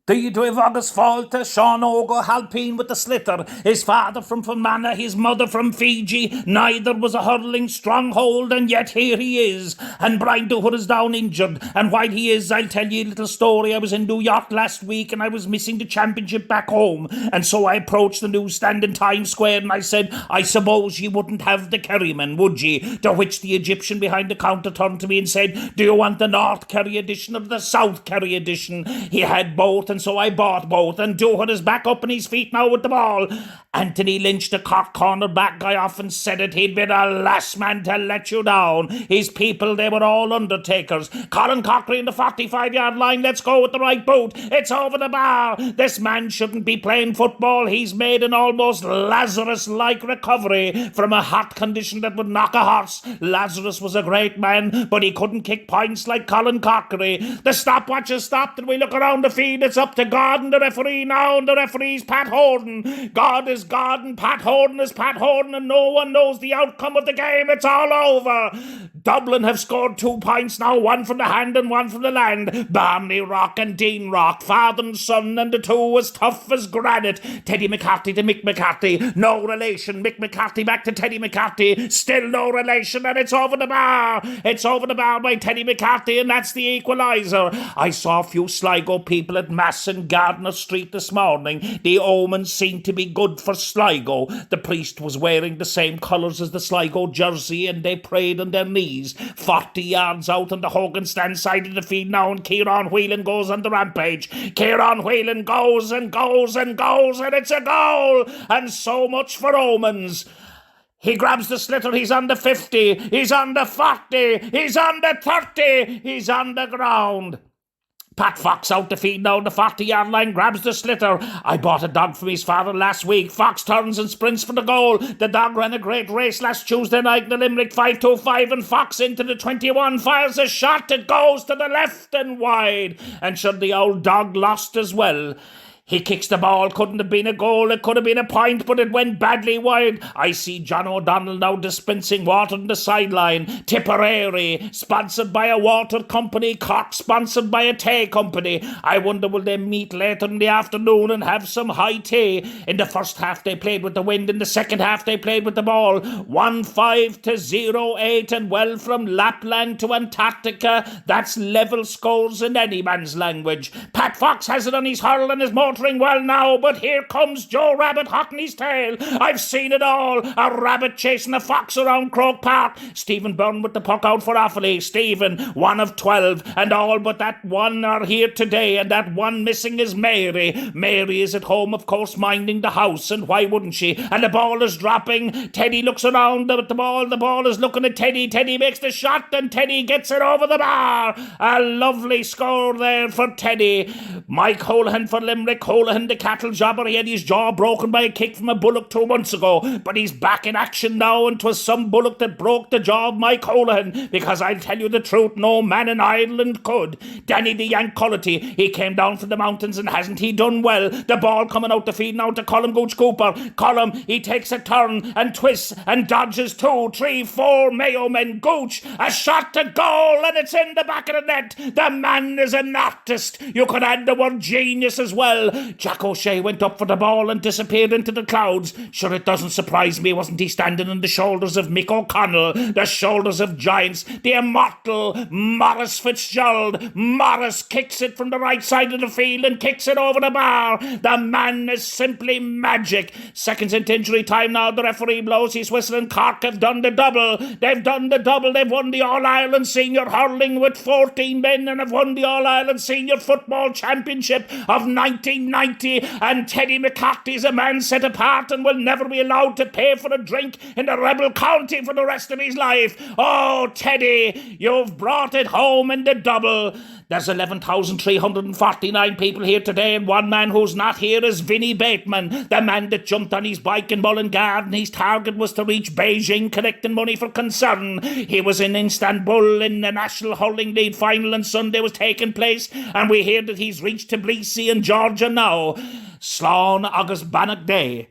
The Dwyf August Falta, Sean Ogo Halpine with the sliotar, his father from Fermanagh, his mother from Fiji, neither was a hurling stronghold, and yet here he is, and Brian Dooher is down injured, and while he is, I'll tell you a little story. I was in New York last week, and I was missing the championship back home, and so I approached the newsstand in Times Square, and I said, I suppose you wouldn't have the Kerryman, would ye? To which the Egyptian behind the counter turned to me and said, do you want the North Kerry edition or the South Kerry edition? He had both, and so I bought both, and Dooher is back up on his feet now with the ball. Anthony Lynch, the Cork cornerback, I often said it, he'd be the last man to let you down. His people, they were all undertakers. Colin Cochrane in the 45-yard line, let's go with the right boot. It's over the bar. This man shouldn't be playing football. He's made an almost Lazarus-like recovery from a heart condition that would knock a horse. Lazarus was a great man, but he couldn't kick points like Colin Cochrane. The stopwatch has stopped, and we look around the field. It's up to God and the referee now, and the referee's Pat Horton. God is God and Pat Horton is Pat Horton, and no one knows the outcome of the game. It's all over. Dublin have scored 2 points now, one from the hand and one from the land. Barney Rock and Dean Rock, father and son, and the two as tough as granite. Teddy McCarthy to Mick McCarthy, no relation. Mick McCarthy back to Teddy McCarthy, still no relation, and it's over the bar. It's over the bar by Teddy McCarthy, and that's the equaliser. I saw a few Sligo people at Mass in Gardner Street this morning. The omens seemed to be good for Sligo. The priest was wearing the same colours as the Sligo jersey, and they prayed on their knees. 40 yards out on the Hogan stand side of the field now, and Kieran Whelan goes on the rampage. Kieran Whelan goes and goes and goes, and it's a goal! And so much for omens. He grabs the sliotar, he's on the 50, he's on the 40, he's on the 30, he's on the ground. Pat Fox out the field now on the 40-yard line, grabs the sliotar. I bought a dog from his father last week. Fox turns and sprints for the goal. The dog ran a great race last Tuesday night in the Limerick 5-2-5, and Fox into the 21, fires a shot. It goes to the left and wide. And should the old dog lost as well. He kicks the ball, couldn't have been a goal, it could have been a point, but it went badly wide. I see John O'Donnell now dispensing water on the sideline. Tipperary, sponsored by a water company. Cork, sponsored by a tea company. I wonder will they meet later in the afternoon and have some high tea. In the first half they played with the wind, in the second half they played with the ball. 1-5 to 0-8, and well, from Lapland to Antarctica, that's level scores in any man's language. Pat Fox has it on his hurl and is motoring well now, but here comes Joe Rabbit hot in his tail. I've seen it all. A rabbit chasing a fox around Croke Park. Stephen Byrne with the puck out for Offaly. Stephen, 1 of 12, and all but that one are here today, and that one missing is Mary. Mary is at home, of course, minding the house, and why wouldn't she? And the ball is dropping. Teddy looks around at the ball is looking at Teddy. Teddy makes the shot, and Teddy gets it over the bar. A lovely score there for Teddy. Mike Holohan for Limerick. Holohan, the cattle jobber, he had his jaw broken by a kick from a bullock 2 months ago, but he's back in action now, and 'twas some bullock that broke the jaw of Mike Holohan, because I'll tell you the truth, no man in Ireland could. Danny the Yank-Cullity, he came down from the mountains, and hasn't he done well? The ball coming out the field now to Colm Gooch Cooper. Colm, he takes a turn and twists and dodges 2, 3, 4 Mayo men. Gooch, a shot to goal, and it's in the back of the net. The man is an artist. You could add the word genius as well. Jack O'Shea went up for the ball and disappeared into the clouds. Sure, it doesn't surprise me, wasn't he standing on the shoulders of Mick O'Connell, the shoulders of giants, the immortal Maurice Fitzgerald. Maurice kicks it from the right side of the field and kicks it over the bar. The man is simply magic. Seconds into injury time now, the referee blows his whistle, and Cork have done the double. They've done the double. They've won the All-Ireland Senior Hurling with 14 men, and have won the All-Ireland Senior Football Championship of 1990, and Teddy McCarthy's a man set apart and will never be allowed to pay for a drink in the rebel county for the rest of his life. Oh, Teddy, you've brought it home in the double. There's 11,349 people here today, and one man who's not here is Vinnie Bateman, the man that jumped on his bike in Mullingar, and his target was to reach Beijing collecting money for Concern. He was in Istanbul in the National Hurling League final, and Sunday was taking place, and we hear that he's reached Tbilisi in Georgia now. Slán agus Bannock Day.